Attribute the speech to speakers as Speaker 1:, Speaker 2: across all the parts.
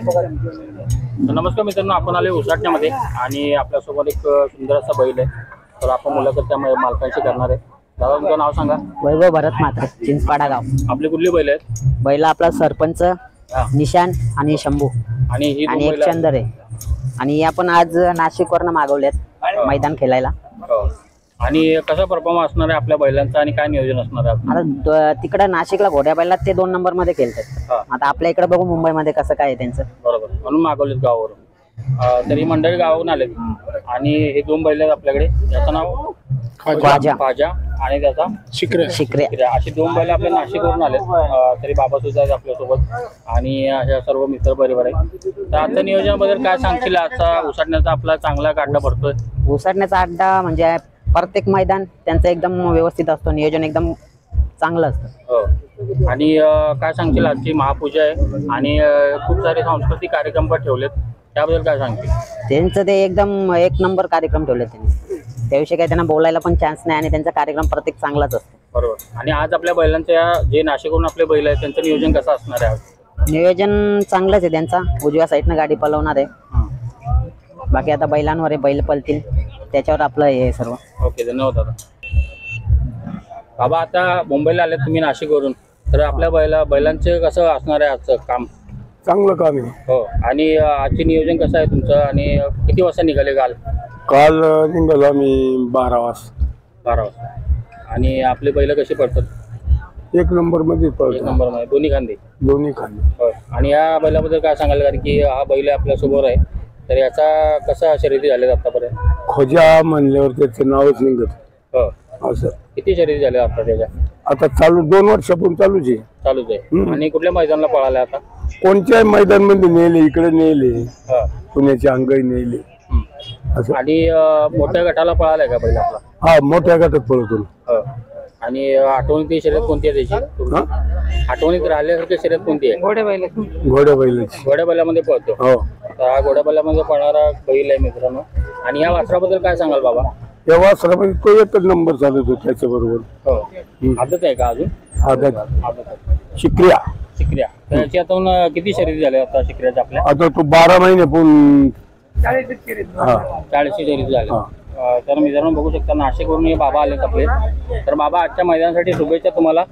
Speaker 1: नमस्कार मित्रांनो, आपण आले उसाटण्यामध्ये आणि आपल्यासोबत एक सुंदर असा बैल आहे. तर आपण मुलाखत त्या मालकांशी करणार आहे. दादा तुमचं नाव सांगा.
Speaker 2: वैभव भरत म्हात्रे, चिंचपाडा गाव.
Speaker 1: आपली कुठली बैल आहेत?
Speaker 2: बैल आपला सरपंच निशान आणि शंभू
Speaker 1: आणि
Speaker 2: एक चंदर आहे. आणि आपण आज नाशिकवरनं मागवलेत मैदान खेळायला.
Speaker 1: आणि कसा परफॉर्मन्स असणार आहे आपल्या बैलांचा आणि काय नियोजन असणार आहे?
Speaker 2: आता तिकडे नाशिकला घोड्या बैलात ते 2 नंबर मध्ये खेळतात. आता आपल्या इकडे बघू मुंबईमध्ये कसं काय आहे त्यांचं.
Speaker 1: बरोबर, म्हणून मागवलेत गावावरून. तरी मंडळी गावावरून आलेत आणि हे 2 बैल आहेत आपल्याकडे. याचं नाव खाजा आणि त्याचा शिकरे. अशी 2 बैल आपल्या नाशिकवरून आलेत. तरी बाबा सुद्धा आहेत आपल्यासोबत आणि अशा सर्व मित्र परिवार आहेत. तर आजच्या नियोजनाबद्दल काय सांगशील? आजचा उसाटण्याचा आपला चांगला अड्डा भरतोय.
Speaker 2: उसाटण्याचा अड्डा म्हणजे प्रत्येक मैदान त्यांचं एकदम व्यवस्थित असतो, नियोजन एकदम चांगलं असतं.
Speaker 1: आणि काय सांगशील? आजची महापूजा आहे आणि खूप सारे सांस्कृतिक कार्यक्रम पण ठेवलेत, त्याबद्दल काय सांगशील?
Speaker 2: त्यांचं ते एकदम 1 नंबर कार्यक्रम ठेवले त्यांनी. त्याविषयी काही त्यांना बोलायला पण चान्स नाही आणि त्यांचा कार्यक्रम प्रत्येक चांगलाच असतो.
Speaker 1: बरोबर. आणि आज आपल्या बैलांच्या जे नाशिकहून आपले बैल आहेत त्यांचं नियोजन कसं असणार आहे?
Speaker 2: नियोजन चांगलंच आहे त्यांचा. उजव्या साईडनं गाडी पळवणार आहे. बाकी आता बैलांवर आहे, बैल पळतील त्याच्यावर आपलं हे सर्व.
Speaker 1: ओके, धन्यवाद दादा. बाबा, आता मुंबईला आले तुम्ही नाशिकवरून, तर आपल्या बैलांचे कसं असणार आहे आजचं काम?
Speaker 3: चांगलं काम आहे.
Speaker 1: हो. आणि आजचे नियोजन कसं आहे तुमचं आणि किती वाजता निघाले?
Speaker 3: काल निघालो आम्ही 12 वाजता.
Speaker 1: आणि आपले बैल कशी पडतात?
Speaker 3: 1 नंबर मध्ये पळतो.
Speaker 1: 1 नंबर मध्ये दोन्ही खांदे. हो. आणि या बैलाबद्दल काय सांगाल? कारण की हा बैल आपल्यासोबत आहे, तर याचा कसा शर्यती झाले आतापर्यंत?
Speaker 3: खोजा म्हणल्यावर त्याचं नावच निघत.
Speaker 1: हो.
Speaker 3: असं
Speaker 1: किती शर्यती झाल्या आता त्याच्या?
Speaker 3: आता चालू 2 वर्षापूर्वी चालूच
Speaker 1: आहे. आणि कुठल्या मैदानाला पळाला आता?
Speaker 3: कोणत्याही मैदान मध्ये नेले, इकडे नेले, पुण्याची अंगाई नेले.
Speaker 1: आणि मोठ्या गटाला पळालाय का बैल आपला?
Speaker 3: हा, मोठ्या गटात पळतो.
Speaker 1: आणि आठवणीत शर्यत कोणती आहे त्याची? आठवणीत राहिल्यासारखी शर्यत कोणती आहे? घोड्या बैलामध्ये पळतो.
Speaker 3: हो.
Speaker 1: हा घोड्या बैलामध्ये पळणारा बैल आहे मित्रांनो. आणि या वासराबद्दल काय सांगाल बाबा?
Speaker 3: या वासरामध्ये तो 1च नंबर चालत होता त्याच्या बरोबर.
Speaker 1: हो. आदत आहे का अजून?
Speaker 3: आदत. शिक्रिया.
Speaker 1: त्याच्यातून किती शर्यती झाल्या आता शिक्रियाच्या आपल्या?
Speaker 3: आता तो 12 महिने पण
Speaker 1: 40 शर्यती झाल्या. तर मित्रांनो बघू शकता, नाशिकवरून हे बाबा आलेत आपले. तर बाबा, आजच्या मैदानासाठी शुभेच्छा तुम्हाला.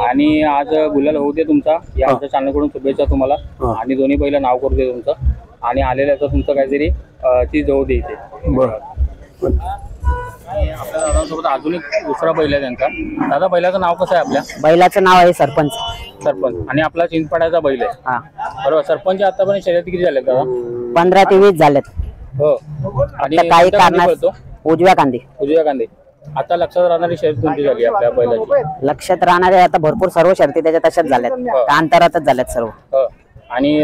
Speaker 1: आणि आज गुलाल होऊ दे तुमचा, या आमच्या चॅनलकडून शुभेच्छा तुम्हाला. आणि दोन्ही बैल नाव करू दे तुमचं आणि आलेल्याचं तुमचं काहीतरी चीज होऊ दे इथे. आपल्या दादांसोबत अजून एक दुसरा बैल आहे त्यांचा. दादा, बैलाचं नाव कसं आहे आपल्या?
Speaker 2: बैलाचं नाव आहे सरपंच.
Speaker 1: आणि आपला चिंचपाड्याचा बैल आहे. बरोबर. सरपंच आतापर्यंत शर्यती किती झाल्यात दादा?
Speaker 2: 15 ते 20 झालेत.
Speaker 1: हो. आणि
Speaker 2: काही कारणात उजव्या कांदे.
Speaker 1: आता लक्षात राहणारी शर्यत कोणती झाली आपल्या बैलाची?
Speaker 2: लक्षात राहणारे आता भरपूर सर्व शर्ती त्याच्या तशाच झाल्यात, अंतरातच झाल्यात सर्व.
Speaker 1: आणि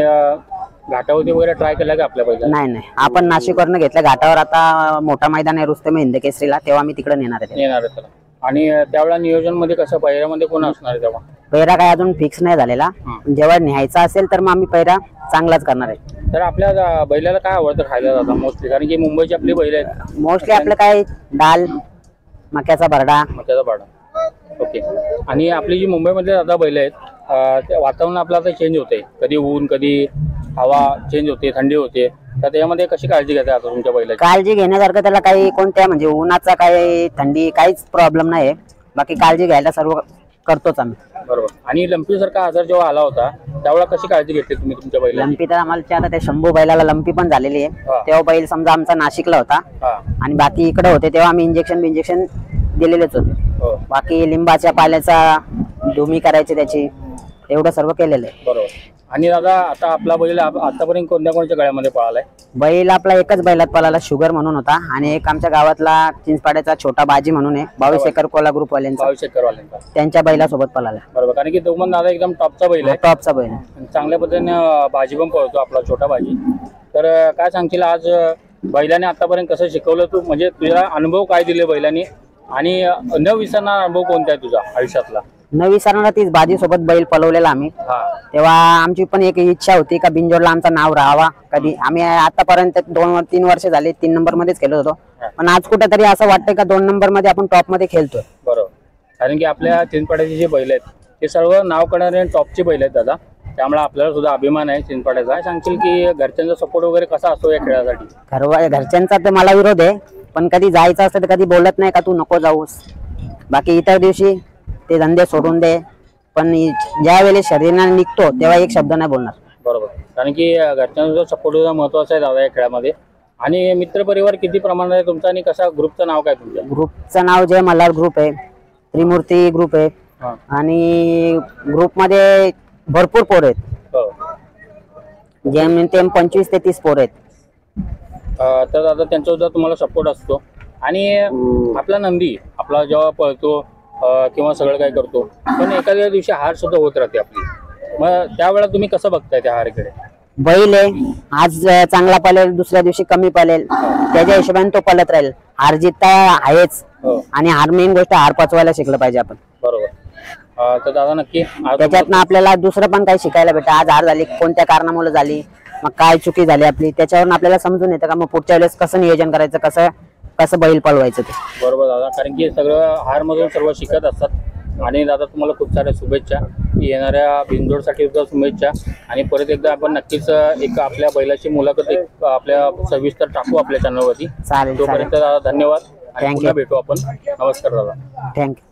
Speaker 1: घाटावरती वगैरे ट्राय केला का आपल्या बैला?
Speaker 2: नाही, आपण नाशिकवरनं घेतलं. घाटावर आता मोठा मैदान आहे रुस्तम हिंद केसरीला, तेव्हा मी तिकडे नेणार आहे.
Speaker 1: आणि त्यावेळेला नियोजन मध्ये कसं, पहिऱ्यामध्ये कोण असणार आहे तेव्हा?
Speaker 2: पहिरा काय अजून फिक्स नाही झालेला. जेव्हा न्यायचा असेल तर मग आम्ही पहिरा चांगलाच करणार आहे.
Speaker 1: तर आपल्या बैलाला काय आवडतं खायला जातं मोस्टली? कारण की मुंबईची आपली बैल आहेत.
Speaker 2: मोस्टली आपलं काय डाल, मक्याचा भरडा.
Speaker 1: ओके. आणि आपली जी मुंबईमध्ये आता बैल आहेत, ते वातावरण आपलं आता चेंज होते. कधी ऊन, कधी हवा चेंज होते, थंडी होते. तर त्यामध्ये कशी काळजी घेते आता तुमच्या बैलाची?
Speaker 2: काळजी घेण्यासारखं त्याला काही कोणत्या म्हणजे उन्हाचा काही थंडी काहीच प्रॉब्लेम नाही. बाकी काळजी घ्यायला सर्व करतोच आम्ही.
Speaker 1: बरोबर. आणि लंपी सारखा आजार जेव्हा आला होता त्यावेळेला कशी काळजी घेतली तुम्ही तुमच्या बैलाची?
Speaker 2: लंपी तर आम्हाला आता त्या शंभू बैलाला लंपी पण झालेली आहे. तेव्हा बैल समजा आमचा नाशिकला होता आणि बाकी इकडे होते, तेव्हा आम्ही इंजेक्शन दिलेलेच होते. बाकी लिंबाच्या पाल्याचा धुमी करायची त्याची, एवढं सर्व केलेलं आहे.
Speaker 1: बरोबर. आणि दादा, आता आपला बैल आतापर्यंत कोणत्या गळ्यामध्ये पळालाय?
Speaker 2: बैल आपला एकच बैलात पळाला, शुगर म्हणून होता. आणि एक आमच्या गावातला चिंचपाड्याचा छोटा बाजी म्हणून आहे, 22 एकर कोला ग्रुप वाल्यांचा.
Speaker 1: 22 एकर वाल्यांचा
Speaker 2: त्यांच्या बैलासोबत पळाला.
Speaker 1: बरोबर. कारण की तो पण दादा एकदम टॉपचा बैल आहे.
Speaker 2: टॉपचा बैल.
Speaker 1: चांगल्या पद्धतीने बाजी पण पळतो आपला छोटा बाजी. तर काय सांगशील आज बैलाने आतापर्यंत कसं शिकवलं तू? म्हणजे तुझा अनुभव काय दिले बैलाने आणि न विसरणारा अनुभव कोणता आहे तुझा आयुष्यातला?
Speaker 2: न विसरणारा तीच बाजी सोबत बैल पळवलेला आम्ही. तेव्हा आमची पण एक इच्छा होती का बिंजोडला आमचं नाव राहावा. कधी आम्ही आतापर्यंत 2-3 वर्ष झाले 3 नंबर मध्येच खेळत होतो, पण आज कुठेतरी असं वाटतंय का 2 नंबर मध्ये आपण टॉप मध्ये खेळतोय.
Speaker 1: बरोबर. कारण की आपल्या चिंचपाड्याचे जे बैल आहेत ते सर्व नाव करणारे टॉपचे बैल आहेत दादा. त्यामुळे आपल्याला सुद्धा अभिमान आहे चिंचपाड्याचा. काय सांगशील की घरच्यांचा सपोर्ट वगैरे कसा असतो या खेळासाठी?
Speaker 2: घरच्यांचा तर मला विरोध आहे, पण कधी जायचं असतं तर कधी बोलत नाही का तू नको जाऊस. बाकी इतर दिवशी ते धंदे सोडून दे, पण ज्या वेळेस शरीराने निघतो तेव्हा एक शब्द नाही बोलणार.
Speaker 1: बरोबर, कारण की घरच्यांचा सपोर्ट सुद्धा महत्वाचा आहे दादा या खेळामध्ये. आणि मित्रपरिवार किती प्रमाणात आहे तुमचा आणि कसा ग्रुपचं नाव काय तुमच्या?
Speaker 2: ग्रुपचं नाव जय मल्हार ग्रुप आहे, त्रिमूर्ती ग्रुप आहे आणि ग्रुपमध्ये भरपूर पोर आहेत, जेमतेम 25 ते 30 पोर आहेत.
Speaker 1: तर दादा त्यांचा सुद्धा तुम्हाला सपोर्ट असतो. आणि आपला नंदी आपला जेव्हा पळतो किंवा सगळं काय करतो, पण एखाद्या दिवशी हार सुद्धा होत राहते आपली, मग त्यावेळेला तुम्ही कसं बघताय त्या हारीकडे?
Speaker 2: बैल आहे, आज चांगला पळेल, दुसऱ्या दिवशी कमी पळेल, त्याच्या हिशोबाने तो पळत राहील. हार जित आहेच, आणि हार मेन गोष्ट हार पचवायला शिकलं पाहिजे आपण.
Speaker 1: बरोबर. तर दादा नक्की
Speaker 2: त्याच्यातनं आपल्याला दुसरं पण काही शिकायला भेटतं. आज हार झाली, कोणत्या कारणामुळे झाली, मग काय चुकी झाली आपली, त्याच्यावरून आपल्याला समजून येतं का मग पुढच्या वेळेस कसं नियोजन करायचं, कसं बैल पळवायचं ते.
Speaker 1: बरोबर दादा, कारण की सगळं हार मधून सर्व शिकत असतात. आणि दादा तुम्हाला खूप साऱ्या शुभेच्छा, येणाऱ्या बिंदोडसाठी सुद्धा शुभेच्छा. आणि परत एकदा आपण नक्कीच एक आपल्या बैलाची मुलाखत एक आपल्या सविस्तर टाकू आपल्या चॅनलवरती.
Speaker 2: चालेल.
Speaker 1: तोपर्यंत दादा धन्यवाद, आणि
Speaker 2: Thank
Speaker 1: पुन्हा
Speaker 2: you.
Speaker 1: भेटू आपण. नमस्कार दादा.
Speaker 2: थँक्यू.